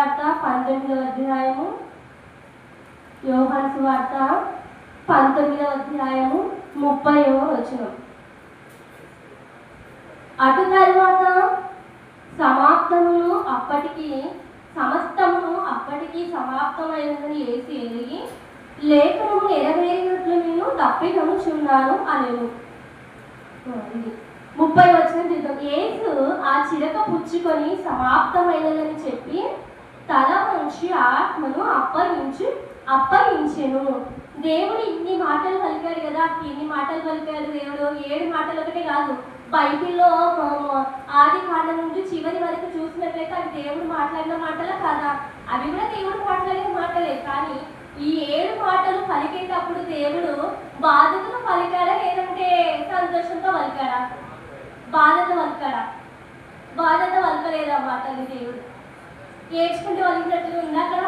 సువార్త 19వ అధ్యాయము, యోహాను సువార్త 19వ అధ్యాయము 30వ వచనం. అటు తరువాత సమస్తమును అప్పటికి సమాప్తమైనదని యేసు ఎరిగి, లేఖనము నెరవేరినట్లు నేను తప్పికొనుచున్నాను అనెను. 30వ వచనం చూద్దాం. యేసు ఆ చిరక పుచ్చుకొని సమాప్తమైనదని చెప్పి తల వంచి ఆత్మను అప్పగించెను. దేవుడు ఇన్ని మాటలు పలికాడు కదా. ఎన్ని మాటలు పలికాడు దేవుడు? 7 మాటలు ఒకటే కాదు. బైబిల్లో ఆది కాండం నుంచి చివరి వరకు చూసినట్లయితే అది దేవుడు మాట్లాడిన మాటలే కాదా? అవి కూడా దేవుడు మాట్లాడిన మాటలే. కానీ ఈ 7 మాటలు పలికేటప్పుడు దేవుడు బాధతో పలికాడా లేదంటే సంతోషంతో పలికాడా? బాధతో పలకలేదా మాటలు దేవుడు? ఏడ్చుకుంటూ పలికినట్టుగా ఉంది అక్కడ.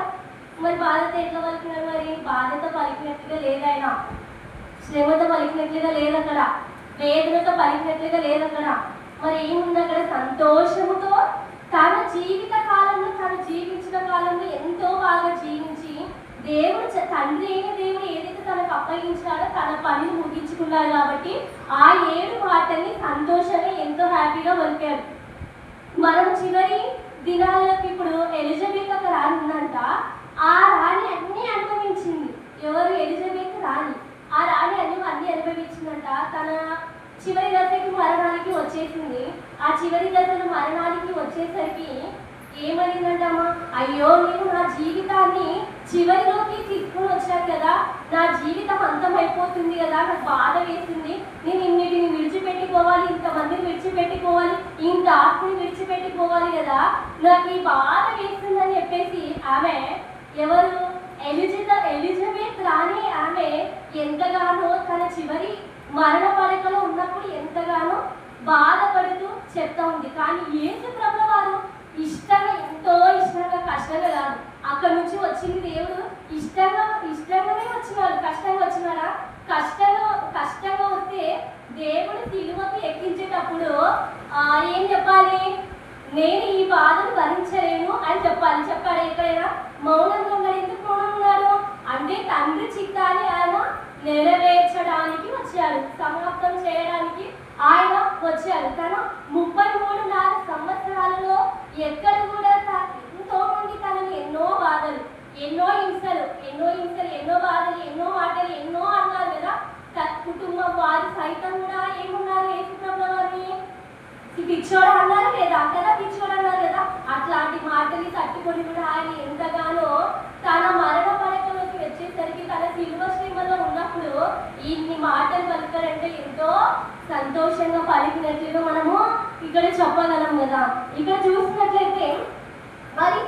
మరి బాధతో ఎట్లా పలికినాడు? మరి బాధతో పలికినట్టుగా లేదైనా, శ్రమతో పలికినట్లుగా లేదక్కడ, వేదనతో పలికినట్లుగా లేదక్కడ. మరి ఏముంది అక్కడ? సంతోషముతో తన జీవిత కాలంలో, తను జీవించిన కాలంలో ఎంతో బాగా జీవించి దేవుడు, తండ్రి అయిన దేవుడు ఏదైతే తనకు అప్పగించాడో తన పనిని ముగించుకున్నాడు. కాబట్టి ఆ 7 మాటల్ని సంతోషంగా ఎంతో హ్యాపీగా పలికాడు. మనం చివరి దినాలకు ఇప్పుడు ఎలిజబెత్ ఒక రాణి ఉందంట. ఆ రాణి అన్నీ అనుభవించింది. ఎవరు? ఎలిజబెత్ రాణి. ఆ రాణి అన్నీ అనుభవించిందంట. తన చివరి దశకి మరణానికి వచ్చేసింది. ఆ చివరి దశలో మరణానికి వచ్చేసరికి ఏమనిందంటమ్మా? అయ్యో, నేను నా జీవితాన్ని చివరిలోకి తీసుకుని వచ్చాను కదా, నా జీవితం అంతమైపోతుంది కదా, నాకు బాధ వేసింది, నేను ఇన్నిటిని విడిచిపెట్టుకోవాలి, ఇంతమందిని విడిచిపెట్టుకోవాలి, ఇంత ఆత్మని విడిచిపెట్టుకోవాలి కదా, నాకు ఈ బాధ వేస్తుందని చెప్పేసి ఆమె, ఎవరు? ఎలిజబెత్ రాణి, ఆమె ఎంతగానో తన చివరి మరణ పడకలో ఉన్నప్పుడు ఎంతగానో బాధపడుతూ చెప్తా ఉంది. కానీ యేసు ప్రభువు వారు ఇష్టంగా, ఎంతో ఇష్టంగా, కష్టంగా కాదు. అక్కడ నుంచి వచ్చింది దేవుడు ఇష్టంగానే వచ్చినాడు. కష్టంగా వచ్చినాడా? కష్టంగా వస్తే దేవుడు సిలువకి ఎక్కించేటప్పుడు ఏం చెప్పాలి? నేను ఈ బాధను భరించలేను అని చెప్పాలి. చెప్పాడు ఎక్కడైనా? మౌనంగా ఉన్నాడు. ఎందుకు మౌనంగా ఉన్నాడు అంటే తండ్రి చిత్తాన్ని ఆయన నెరవేర్చడానికి వచ్చాడు, సమాప్తం చేయడానికి ఆయన వచ్చాడు. తన 33.5 సంవత్సరాలలో ఎక్కడ కూడా ఎంతో మంది తనని ఎన్నో బాధలు, ఎన్నో హింసలు, ఎన్నో బాధలు, ఎన్నో మాటలు, ఎన్నో అన్నారు కదా. కుటుంబం వారు సైతం కూడా ఏమున్నారు? యేసు ప్రభువు వారిని పిచ్చోడు అన్నారు లేదా? కదా, పిచ్చోడు అన్నారు కదా. అట్లాంటి మాటలు తట్టుకొని కూడా ఆయన ఎంతగానో తన మరణ పడకలోకి వచ్చేసరికి, తన సిలువ శ్రమలో ఉన్నప్పుడు ఇన్ని మాటలు పలుకారంటే ఎంతో సంతోషంగా పలికినట్లుగా మనము ఇక్కడ చెప్పగలం కదా. ఇక్కడ చూసినట్లయితే మరి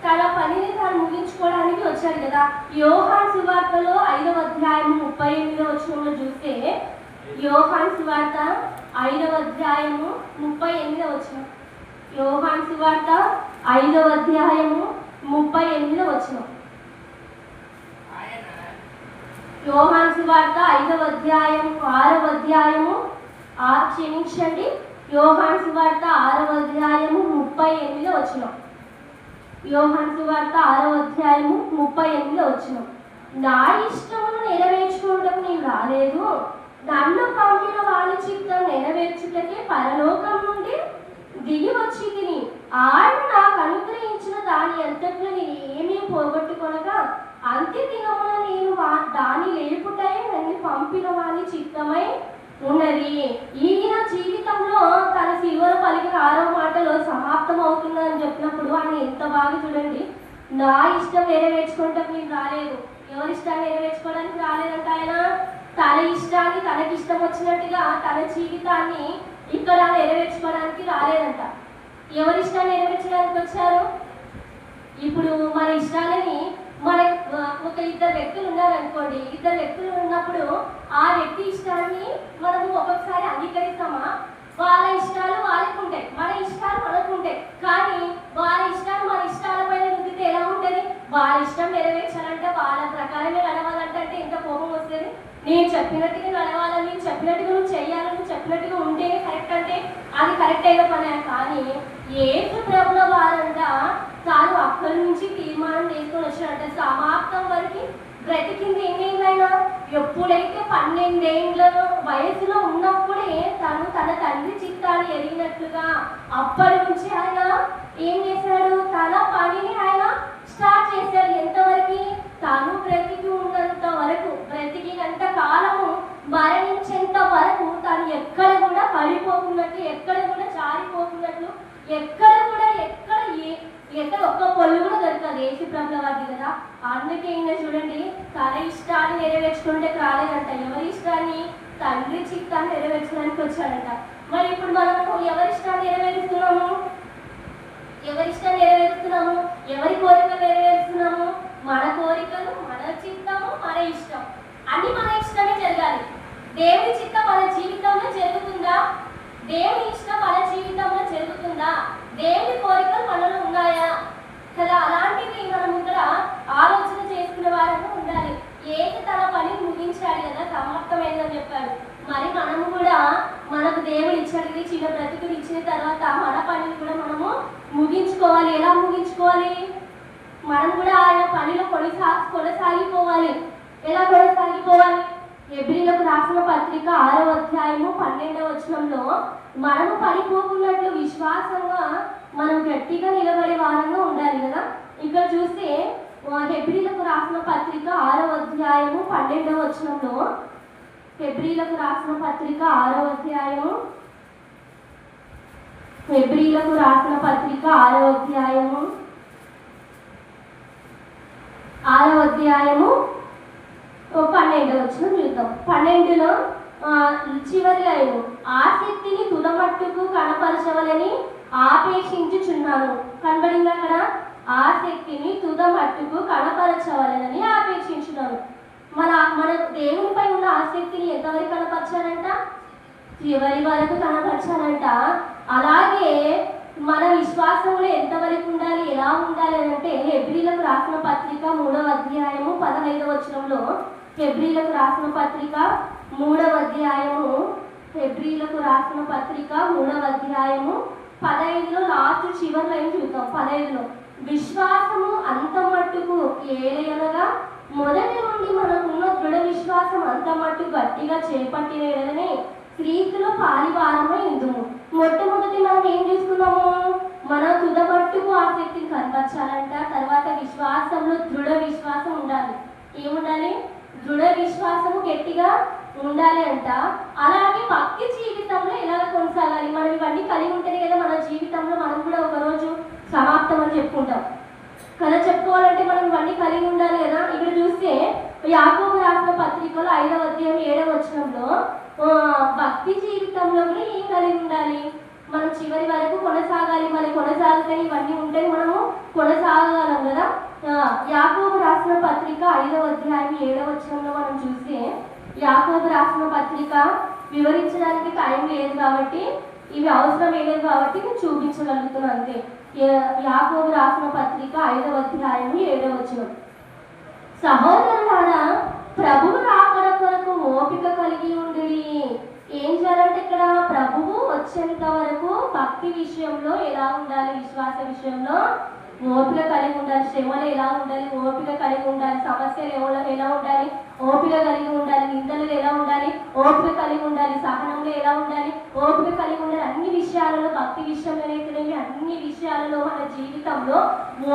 తన పనిని తాను ముగించుకోవడానికి వచ్చాడు కదా. యోహాను సువార్తలో 5వ అధ్యాయం 38వ వచనంలో చూస్తే, యోహాను సువార్త 5వ అధ్యాయము 38వ వచనం. యోహాను సువార్త 5వ అధ్యాయము 38వ వచనం. యోహాను సువార్త 5వ అధ్యాయం 6వ అధ్యాయము క్షమించండి, యోహాను సువార్త 6వ అధ్యాయము 38వ వచనం. యోహాను సువార్త 6వ అధ్యాయము 38వ వచనం. నా ఇష్టమును నెరవేర్చుకోవడం నేను రాలేదు, నన్ను పంపిన వాని చిత్తం నెరవేర్చుటకే పరలోకం నుండి దిగి వచ్చి తిని, ఆయన నాకు అనుగ్రహించిన దాని అంతట్లో నేను ఏమీ పోగొట్టుకొనగా అంత్య దినమున నేను దాని లేపుటే నన్ను పంపిన వాని చిత్తమై ఉన్నది. ఈయన జీవితంలో తన సిలువలో పలికిన 6వ మాటలో సమాప్తం అవుతుందని చెప్పినప్పుడు ఆయన ఎంత బాగా చూడండి, నా ఇష్టం నెరవేర్చుకోవడానికి నేను రాలేదు. ఎవరి ఇష్టాన్ని నెరవేర్చుకోవడానికి రాలేదంట ఆయన. తన ఇష్టాన్ని తనకి ఇష్టం వచ్చినట్టుగా తన జీవితాన్ని ఇక్కడ నెరవేర్చుకోవడానికి రాలేదంట. ఎవరి ఇష్టాన్ని నెరవేర్చడానికి వచ్చారు? ఇప్పుడు మన ఇష్టాలని, మన ఒక 2 వ్యక్తులు ఉన్నారనుకోండి, 2 వ్యక్తులు ఉన్నప్పుడు ఆ వ్యక్తి ఇష్టాన్ని మనము ఒక్కొక్కసారి అంగీకరిస్తామా? వాళ్ళ ఇష్టాలు వాళ్ళకు ఉంటాయి, మన ఇష్టాలు మనకు ఉంటాయి. కానీ వాళ్ళ ఇష్టాలు మన ఇష్టాల పైన రుద్దితే ఎలా ఉంటుంది? వాళ్ళ ఇష్టం నెరవేర్చాలంటే, వాళ్ళ ప్రకారమే నడవాలంటే ఎంత కోపం వస్తుంది. నేను చెప్పినట్టుగా నడవాలని, నేను చెప్పినట్టుగా నువ్వు చెయ్యాలని, నువ్వు చెప్పినట్టుగా ఉంటేనే కరెక్ట్ అంటే అది కరెక్ట్ అయిన పనే. కానీ యేసు ప్రభువు వారంట తాను బ్రతికింది ఎన్నేళ్ళైనా, ఎప్పుడైతే 12 ఏళ్ళ వయసులో ఉన్నప్పుడే తన తండ్రి చిత్తాన్ని ఎరిగినట్లుగా అప్పటి నుంచి ఆయన ఏం చేశాడు, తన పనిని ఆయన స్టార్ట్ చేశాడు. ఎంతవరకు? తను బ్రతికి ఉన్నంత వరకు, బ్రతికినంత కాలము, మరణించేంత వరకు తను ఎక్కడ కూడా పడిపోకున్నట్లు, ఎక్కడ కూడా జారిపోకున్నట్లు, ఎక్కడ ఒక్క పొల్లు కూడా దొరకదు. ఏసు ప్రభుల వారి కదా. అందుకే ఈయన చూడండి, తన ఇష్టాన్ని నెరవేర్చుకుంటే రాలేదంట. ఎవరి ఇష్టాన్ని? తండ్రి చిత్తాన్ని నెరవేర్చడానికి వచ్చాడంట. మరి ఇప్పుడు మనము ఎవరి ఇష్టాన్ని నెరవేరుస్తున్నాము? ఎవరి కోరికలు నెరవేరుస్తున్నాము? మన కోరికలు, మన చిత్తము, మన ఇష్టం, అన్ని మన ఇష్టమే జరగాలి. దేవుని చిత్తం మన జీవితంలో జరుగుతుందా? దేవుని ఇష్టం మన జీవితంలో జరుగుతుందా? దేవుని కోరికలు మనలో ఉన్నాయా కదా? అలాంటివి మనం ఇక్కడ ఆలోచన చేసుకునే వారంగా ఉండాలి. ఏది తన పని ముగించాడు కదా, సమాప్తమైందని చెప్పాడు. మరి మనము కూడా మనకు దేవుడు ఇచ్చాడు, చిన్న బ్రతుకులు ఇచ్చిన తర్వాత మన పనిని కూడా మనము ముగించుకోవాలి. ఎలా ముగించుకోవాలి? మనం కూడా ఆయన పనిలో కొనసాగిపోవాలి. ఎలా కొనసాగిపోవాలి? హెబ్రీలకు రాసిన పత్రిక 6వ అధ్యాయము 12వ వచనంలో మనము పడిపోకున్నట్లు విశ్వాసంగా మనం గట్టిగా నిలబడే వారంగా ఉండాలి కదా. ఇక్కడ చూస్తే హెబ్రీలకు రాసిన పత్రిక 6వ అధ్యాయము 12వ వచనంలో, హెబ్రీలకు రాసిన పత్రిక 6వ అధ్యాయము 12వ వచనం చూద్దాం. 12లో చివరి లైను, ఆసక్తిని తుదమట్టుకు కనపరచవలని ఆపేక్షించుచున్నాను. కనబడింది అక్కడ? ఆసక్తిని తుదమట్టుకు కనపరచవలని ఆపేక్షించున్నాను. మన దేవునిపై ఉన్న ఆసక్తిని ఎంతవరకు కనపరచాలంట? చివరి వరకు కనపరచాలంట. అలాగే మన విశ్వాసంలో ఎంతవరకు ఉండాలి, ఎలా ఉండాలి అంటే హెబ్రీలకు రాసిన పత్రిక 3వ అధ్యాయము 15వ వచనంలో, హెబ్రీలకు రాసిన పత్రిక 3వ అధ్యాయము 15లో లాస్ట్ చివరి లైన్ చూద్దాం. 15లో, విశ్వాసము అంత మట్టుకు ఏలయనగా మొదటి నుండి మనకున్న దృఢ విశ్వాసం అంత మట్టు గట్టిగా చేపట్టిన ఎడలనే క్రీస్తులో పాలివారమై ఉందుము. మొట్టమొదటి మనం ఏం చేసుకున్నాము? మన తుదమట్టుకు ఆసక్తిని కనపరచాలంట. తర్వాత విశ్వాసంలో దృఢ విశ్వాసం ఉండాలి. ఏముండాలి? దృఢ విశ్వాసము గట్టిగా ఉండాలి అంట. అలాగే భక్తి జీవితంలో ఎలా కొనసాగాలి? మనం ఇవన్నీ కలిగి ఉంటేనే కదా మన జీవితంలో మనం కూడా ఒకరోజు సమాప్తం అని చెప్పుకుంటాం కదా. చెప్పుకోవాలంటే మనం ఇవన్నీ కలిగి ఉండాలి కదా. ఇక్కడ చూస్తే యాకోబు రాసిన పత్రికలో 5వ అధ్యాయం 7వ వచనంలో భక్తి జీవితంలో కూడా ఏం కలిగి ఉండాలి? మనం చివరి వరకు కొనసాగాలి. మరి కొనసాగితే ఇవన్నీ ఉంటే మనము కొనసాగగలం కదా. యాకోబు రాసిన పత్రిక 5వ అధ్యాయం 7వ వచనంలో మనం చూస్తే, యాకోబు రాసిన పత్రిక వివరించడానికి టైం లేదు కాబట్టి, ఇవి అవసరం లేదు కాబట్టి నేను చూపించగలుగుతున్నాను అంతే. యాకోబు రాసిన పత్రిక 5వ అధ్యాయం 7వ వచనం, సహోదరులారా ప్రభువు రాకడ కొరకు ఓపిక కలిగి ఉండి. ఏం చేయాలంటే ఇక్కడ ప్రభువు వచ్చేంత వరకు భక్తి విషయంలో ఎలా ఉండాలి? విశ్వాస విషయంలో ఓపిక కలిగి ఉండాలి. శ్రమలు ఎలా ఉండాలి? ఓపిక కలిగి ఉండాలి. సమస్యలు ఎలా ఉండాలి? ఓపిక కలిగి ఉండాలి. నిందలు ఎలా ఉండాలి? ఓపిక కలిగి ఉండాలి. సహనంలో ఎలా ఉండాలి? ఓపిక కలిగి ఉండాలి. అన్ని విషయాలలో, భక్తి విషయంలోనైతేనేమి అన్ని విషయాలలో మన జీవితంలో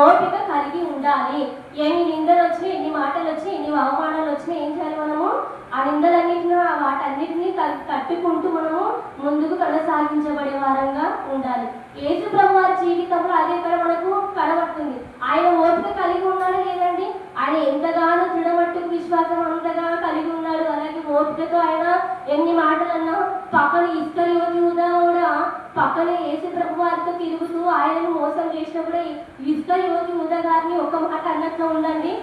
ఓపిక కలిగి ఉండాలి. ఎన్ని నిందలు వచ్చినాయి, ఎన్ని మాటలు వచ్చినాయి, ఎన్ని అవమానాలు వచ్చినాయి, ఏం చేయాలి? మనము ఆ నిందలన్నింటినీ, వాటన్నిటినీ తట్టుకుంటూ మనము ముందుకు కొనసాగించబడే వారంగా ఉండాలి. యేసు ప్రభు వారి జీవితంలో అదే ఇక్కడ మనకు కనబడుతుంది. ఆయన ఓపిక కలిగి ఉన్నాడు లేదండి? ఆయన ఎంతగానో దృఢమట్టుకు విశ్వాసం అంతగా కలిగి ఉన్నాడు. అలాగే ఓపికతో ఆయన ఎన్ని మాటలన్నా పక్కన ఇస్కరియోతు యూదా కూడా పక్కన యేసు ప్రభు వారితో తిరుగుతూ ఆయనను మోసం చేసినప్పుడు ఇస్కరియోతు యూదా గారిని ఒక మాట అన్నట్లు ఉండండి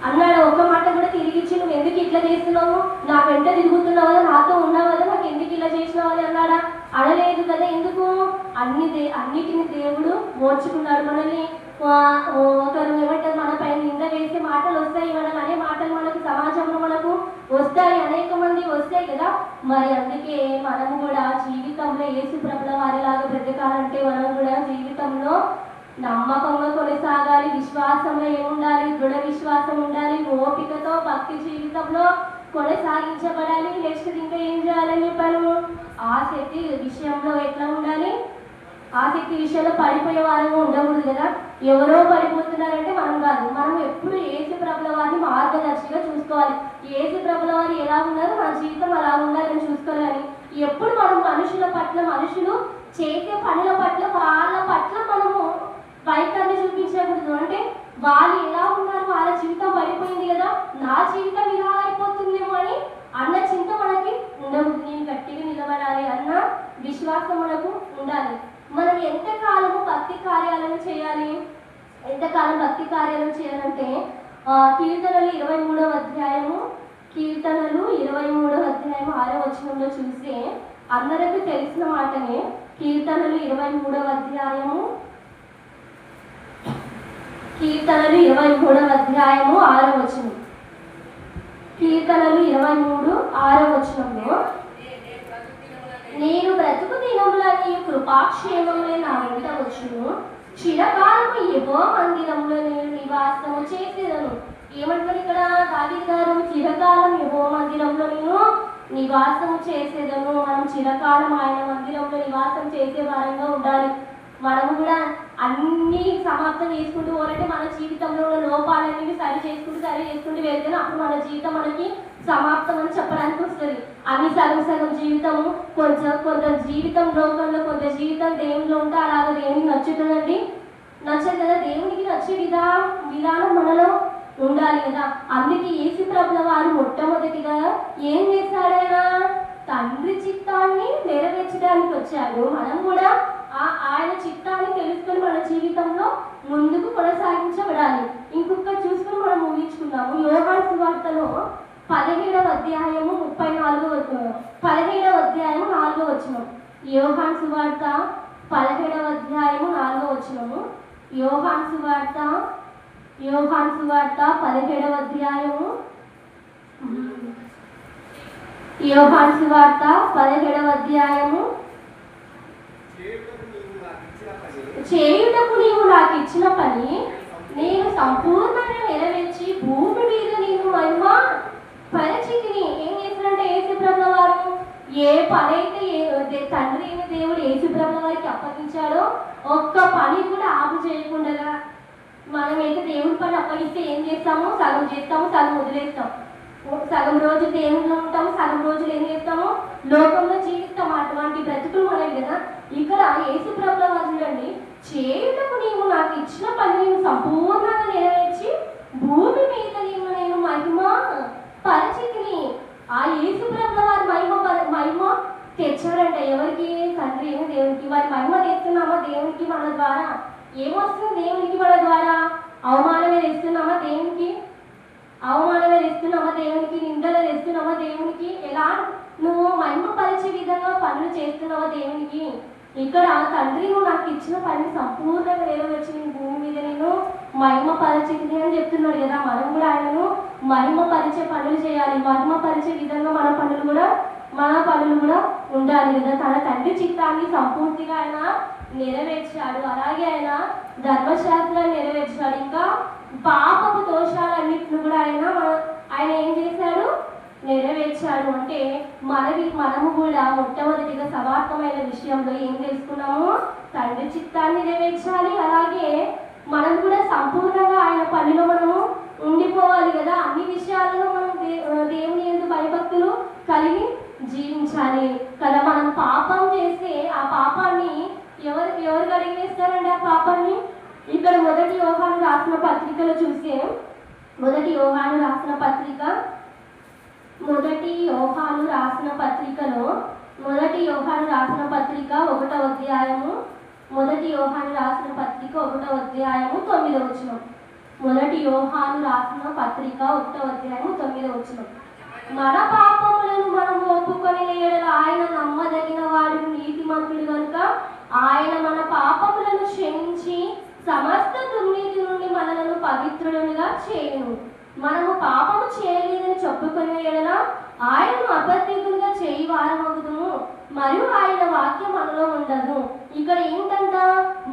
అన్నాడు. ఒక మాట కూడా తిరిగిచ్చి, నువ్వు ఎందుకు ఇట్లా చేస్తున్నావు, నా వెంట తిరుగుతున్నావు కదా, నాతో ఉన్నావు కదా, నాకు ఎందుకు ఇలా చేసినావు అని అన్నాడా? అనలేదు కదా. ఎందుకు? అన్నిటిని దేవుడు మోర్చుకున్నాడు. మనల్ని ఒకరు ఏమంటారు, మన పైన నింద వేసే మాటలు వస్తాయి, మనల్ని అనే మాటలు మనకు సమాజంలో మనకు వస్తాయి, అనేక మంది వస్తాయి కదా. మరి అందుకే మనము కూడా జీవితంలో యేసు ప్రభుల వారిలాగా బ్రతకాలంటే మనం కూడా జీవితంలో నమ్మకంగా కొనసాగాలి. విశ్వాసంలో ఏముండాలి? దృఢ విశ్వాసం ఉండాలి. ఓపికతో భక్తి జీవితంలో కొనసాగించబడాలి. నెక్స్ట్ ఇంకా ఏం చేయాలని చెప్పాను? ఆసక్తి విషయంలో ఎట్లా ఉండాలి? ఆసక్తి విషయంలో పడిపోయే వారు ఉండకూడదు కదా. ఎవరో పడిపోతున్నారంటే మనం కాదు. మనం ఎప్పుడు యేసు ప్రభుల వారిని మార్గదర్శిగా చూసుకోవాలి. యేసు ప్రభుల వారు ఎలా ఉన్నారు, మన జీవితం అలా ఉండాలని చూసుకోవాలి. ఎప్పుడు మనం మనుషుల పట్ల, మనుషులు చేసే పనుల పట్ల, వాళ్ళ పట్ల మనము వైఖరిని చూపించకూడదు. అంటే వాళ్ళు ఎలా ఉన్నారు, వాళ్ళ జీవితం పడిపోయింది కదా, నా జీవితం ఇలా అయిపోతుందేమో అని అన్న చింత మనకి ఉండకూడదు. నేను గట్టిగా నిలబడాలి అన్న విశ్వాసం మనకు ఉండాలి. మనం ఎంతకాలము భక్తి కార్యాలను చేయాలి? ఎంతకాలం భక్తి కార్యాలను చేయాలంటే కీర్తనలు 23వ అధ్యాయము, కీర్తనలు 23వ అధ్యాయము 6వ వచనంలో చూస్తే అందరికీ తెలిసిన మాటనే. కీర్తనలు 23వ అధ్యాయము, కీర్తనలు 23వ అధ్యాయము 6వ వచనం. కీర్తనలు 23 6వ వచనంలో, నేను బ్రతుకు దినములని కృపాక్షేమములే నా వెంట వచ్చును, చిరకాలము యెహోవా మందిరములో నేను నివాసము చేసేదను. ఏమంటారు ఇక్కడ దావీదు గారు? చిరకాలం యెహోవా మందిరంలో నేను నివాసము చేసేదను. మనం చిరకాలం ఆయన మందిరంలో నివాసం చేసే వారంగా ఉండాలి. మనము కూడా అన్ని సమాప్తం చేసుకుంటూ పోవాలంటే మన జీవితంలో ఉన్న లోపాలన్నీ సరి చేసుకుంటూ వెళ్తేనే అప్పుడు మన జీవితం మనకి సమాప్తం అని చెప్పడానికి వస్తుంది. అన్ని సగం జీవితము, కొంత జీవితం లోకంలో, కొంత జీవితం దేవునిలో ఉంటే అలాగ దేవునికి నచ్చుతుందండి? నచ్చదు కదా. దేవునికి నచ్చే విధానం మనలో ఉండాలి కదా. అందుకే యేసు ప్రభుల వారు మొట్టమొదటిగా ఏం చేశాడైనా? తండ్రి చిత్తాన్ని నెరవేర్చడానికి వచ్చాడు. మనం కూడా ఆయన చిత్తాన్ని తెలుసుకొని మన జీవితంలో ముందుకు కొనసాగించబడాలి. ఇంకొక చూసుకొని మనం ముగించుకున్నాము. యోహాను సువార్తలో 17వ అధ్యాయము 17వ అధ్యాయము 4వ వచనం. యోహాను సువార్త 17వ అధ్యాయము 4వ వచనము. యోహాను సువార్త 17వ అధ్యాయము, యోహాను సువార్త 17వ అధ్యాయము, చేయుటకు నీవు నాకు ఇచ్చిన పని నేను సంపూర్ణంగా నెరవేర్చి భూమి మీద నేను మహిమ పరిచితిని. ఏం చేసినంటే యేసు ప్రభుల వారు ఏ పని అయితే తండ్రి అయిన దేవుడు యేసు ప్రభుల వారికి అప్పగించాడో ఒక్క పని కూడా ఆపు చేయకుండా, మనమైతే దేవుడి పని అప్పగిస్తే ఏం చేస్తాము? సగం చేస్తాము, సగం వదిలేస్తాం. సగం రోజు దేవుళ్ళు ఉంటాము, సగం రోజులు ఏం చేస్తాము? లోకంలో జీవిస్తాము. అటువంటి బ్రతుకులు మనవి కదా. ఇక్కడ యేసు ప్రభుల వారు చూడండి, చేయుటకు నీవు నాకు ఇచ్చిన పని నేను సంపూర్ణంగా నెరవేర్చి భూమి మీద నేను మహిమ పరిచితిని. ఆ యేసు ప్రభుల వారు మహిమ తెచ్చారంట. ఎవరికి? తండ్రి అయిన దేవునికి. వారి మహిమ తెస్తున్నామా దేవునికి మన ద్వారా? ఏమొస్తుంది దేవునికి మన ద్వారా? అవమానమే తెస్తున్నామా దేవునికి? అవమానమే తెస్తున్నామా దేవునికి? నిందలు తెస్తున్నామా దేవునికి? ఎలా నువ్వు మహిమ పరిచే విధంగా పనులు చేస్తున్నావా దేవునికి? ఇక్కడ తండ్రి నువ్వు నాకు ఇచ్చిన పని సంపూర్ణంగా నెరవేర్చి భూమి మీద నేను మహిమ పరిచితిని అని చెప్తున్నాడు కదా. మనం కూడా ఆయనను మహిమ పరిచే పనులు చేయాలి. మహిమ పరిచే విధంగా మన పనులు కూడా ఉండాలి కదా. తన తండ్రి చిత్తాన్ని సంపూర్తిగా ఆయన నెరవేర్చాడు. అలాగే ఆయన ధర్మశాస్త్రాన్ని నెరవేర్చాడు. ఇంకా పాపపు దోషాలన్నింటిని కూడా ఆయన ఏం చేశాడు? నెరవేర్చాడు. అంటే మనము కూడా మొట్టమొదటిగా సవార్థమైన విషయంలో ఏం తెలుసుకున్నాము? తండ్రి చిత్తాన్ని నెరవేర్చాలి. అలాగే మనం కూడా సంపూర్ణంగా ఆయన పనిలో మనము ఉండిపోవాలి కదా. అన్ని విషయాలలో మనం దేవుని యందు భయభక్తులు కలిగి జీవించాలి కదా. మనం పాపం చేస్తే ఆ పాపాన్ని ఎవరు కడిగివేస్తారండి? ఆ పాపాన్ని ఇక్కడ మొదటి యోహాను రాసిన పత్రికలో చూస్తే, మొదటి యోహాను రాసిన పత్రికలో మొదటి యోహాను రాసిన పత్రిక 1వ అధ్యాయము, మొదటి యోహాను రాసిన పత్రిక 1వ అధ్యాయము 9వ వచనం. మొదటి యోహాను రాసిన పత్రిక 1వ అధ్యాయము 9వ వచనం. మన పాపములను మనం ఒప్పుకొని లేడల ఆయన నమ్మదగిన వాడు, నీతిమంతుడు కనుక ఆయన మన పాపములను క్షమించి సమస్త దుర్నీతి నుండి మనలను పవిత్రులుగా చేయును. మనము పాపము చేయలేదని చెప్పుకునే ఎడల ఆయనను అబద్ధికులుగా చేయి వారమవుదుము, మరియు ఆయన వాక్యం మనలో ఉండదు. ఇక్కడ ఏంటంట?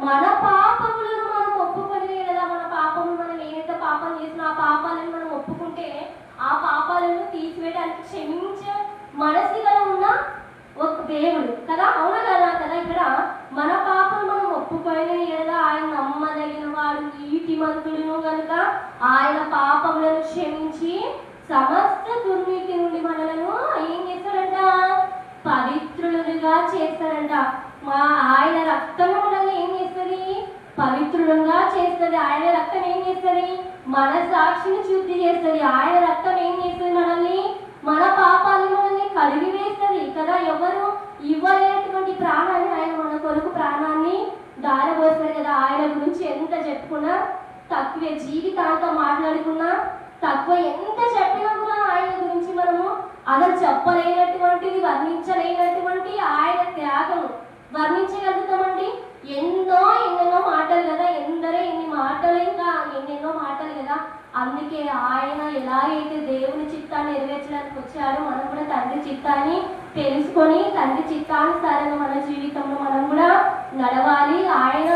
మన పాపములను పాపం చేసిన ఆ పాపాలను మనం ఒప్పుకుంటే ఆ పాపాలను తీసివేయడానికి క్షమించే మనసు గల ఉన్న ఒక దేవుడు కదా, అవునా కదా ఇక్కడ మన పాపం మనం ఒప్పుకోయిన ఎడల ఆయన నమ్మదగిన వాడు నీతిమంతుడును కనుక ఆయన పాపములను క్షమించి సమస్త దుర్నీతి నుండి మనలను ఏం చేస్తాడంట, పవిత్రులుగా చేస్తాడంట. ఆయన రక్తము మనల్ని ఏం చేస్తుంది, పవిత్రులుగా చేస్తుంది. ఆయన రక్తం ఏం చేస్తుంది, మన సాక్షిని శుద్ధి చేస్తుంది. ఆయన రక్తం ఏం చేస్తుంది, మనల్ని మన పాపాలను మనల్ని కడిగి వేస్తుంది కదా. ఎవరు ఇవ్వలేనటువంటి ప్రాణాన్ని ఆయన మన కొరకు ప్రాణాన్ని దారబోస్తారు కదా. ఆయన గురించి ఎంత చెప్పుకున్నా తక్కువే, జీవితాంతం మాట్లాడుకున్నా తక్కువ, ఎంత చెప్పినా కూడా ఆయన గురించి మనము అసలు చెప్పలేనటువంటిది, వర్ణించలేనటువంటి ఆయన త్యాగం వర్ణించగలుగుతామండి. ఎన్నెన్నో మాటలు కదా, ఎన్ని మాటలు, ఇంకా ఎన్నెన్నో మాటలు కదా. అందుకే ఆయన ఎలాగైతే దేవుని చిత్తాన్ని నెరవేర్చడానికి వచ్చాడో మనం కూడా తండ్రి చిత్తాన్ని తెలుసుకొని తండ్రి చిత్తానుసారంగా మన జీవితంలో మనం కూడా నడవాలి. ఆయన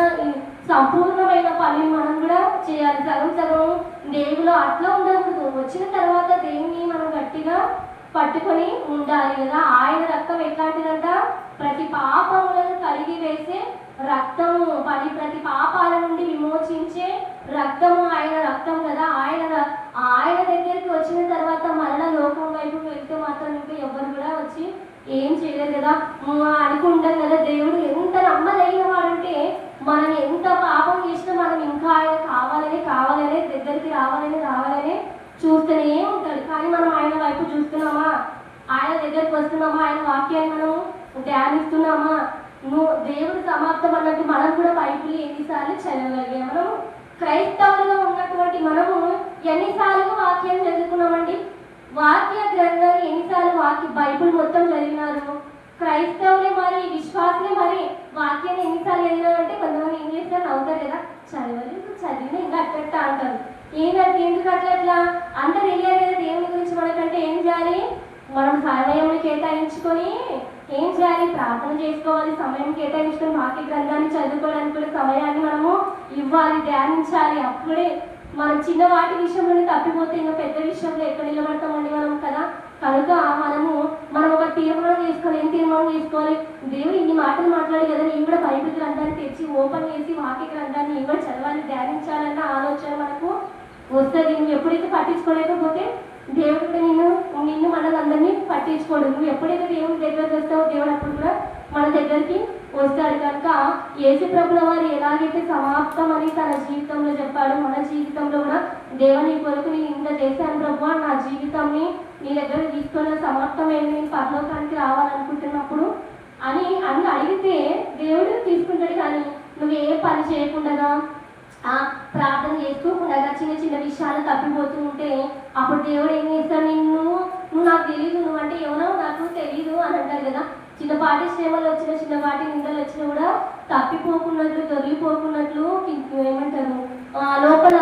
సంపూర్ణమైన పనిని మనం కూడా చేయాలి. సగం దేవులో అట్లా ఉండకూడదు. వచ్చిన తర్వాత దేవుని మనం గట్టిగా పట్టుకొని ఉండాలి కదా. ఆయన రక్తం ఎట్లాంటిదంట, ప్రతి పాపములను కడిగి వేసే రక్తము, ప్రతి పాపాల నుండి విమోచించే రక్తము ఆయన రక్తం కదా. ఆయన దగ్గరికి వచ్చిన తర్వాత మరలా లోకం వైపు వెళ్తే మాత్రం ఇంకా ఎవరు కూడా వచ్చి ఏం చేయలేదు కదా. అనుకుంటాం కదా దేవుడు ఎంత నమ్మదగిన వాడంటే, మనం ఎంత పాపం చేసినా మనం ఇంకా ఆయన కావాలనే దగ్గరికి రావాలనే చూస్తూనే ఉంటాడు. కానీ మనం ఆయన వైపు చూస్తున్నామా, ఆయన దగ్గరికి వస్తున్నామా, ఆయన వాక్యాన్ని మనం ధ్యానిస్తున్నామా? దేవుడు సమాప్తం అన్నట్టు మనం కూడా బైబిల్ ఎన్నిసార్లు చదవగలిగాం? మనం క్రైస్తవులుగా ఉన్నటువంటి మనము ఎన్నిసార్లు వాక్యం చదువుకున్నామండి? వాక్య గ్రంథాలు ఎన్నిసార్లు బైబిల్ మొత్తం చదివినారు? క్రైస్తవులే మరి, విశ్వాసులే మరి వాక్యాన్ని ఎన్నిసార్లు చదివినారంటే కొంతమంది ఇంగ్లీష్ లో నవ్వుతారు కదా, చదివిన ఇంకా అట్ట అంటారు. ఏంటంటే ఎందుకు అట్లా అంత తెలియాలి కదా. దేవుని గురించి మనకంటే ఏం చేయాలి, మనం సమయం కేటాయించుకొని ఏం చేయాలి, ప్రార్థన చేసుకోవాలి. సమయం కేటాయించుకొని వాక్య గ్రంథాన్ని చదువుకోవడానికి కూడా సమయాన్ని మనము ఇవ్వాలి, ధ్యానించాలి. అప్పుడే మనం చిన్న వాటి విషయంలోనే తప్పిపోతే ఇంకా పెద్ద విషయంలో ఎక్కడ నిలబడతామండి మనం కదా. కనుక మనం ఒక తీర్మానం చేసుకోవాలి. ఏం తీర్మానం చేసుకోవాలి, దేవుడు ఇన్ని మాటలు మాట్లాడి కదా, నేను కూడా బైబిల్ గ్రంథాన్ని తెచ్చి ఓపెన్ చేసి వాక్య గ్రంథాన్ని నేను కూడా చదవాలి, ధ్యానించాలన్న ఆలోచన మనకు వస్తుంది. నువ్వు ఎప్పుడైతే పట్టించుకోలేకపోతే దేవుడు కూడా నిన్ను మనల్ని పట్టించుకోడు. నువ్వు ఎప్పుడైతే దేవుడి దగ్గరకు వస్తావో దేవుడు అప్పుడు కూడా మన దగ్గరికి వస్తాడు. కనుక యేసు ప్రభుల వారు ఎలాగైతే సమాప్తం అని తన జీవితంలో చెప్పాడు, మన జీవితంలో కూడా దేవుని కొరకు నేను ఇంత చేశాను ప్రభు, నా జీవితాన్ని నీ దగ్గర తీసుకొని సమాప్తమైన నేను పరలోకానికి రావాలనుకుంటున్నప్పుడు అని అడిగితే దేవుడు తీసుకుంటాడు. కానీ నువ్వు ఏ పని చేయకుండా ప్రార్థన చేసుకోకుండా చిన్న విషయాలు తప్పిపోతూ ఉంటే అప్పుడు దేవుడు ఏం చేస్తాడు, నువ్వు నాకు తెలీదు, నువ్వు అంటే ఎవరో నాకు తెలీదు అని అంటారు కదా. చిన్నపాటి శ్రమలు వచ్చిన, చిన్నపాటి నిందలు వచ్చినా కూడా తప్పిపోకున్నట్లు, దొరికిపోకున్నట్లు ఏమంటారు లోపల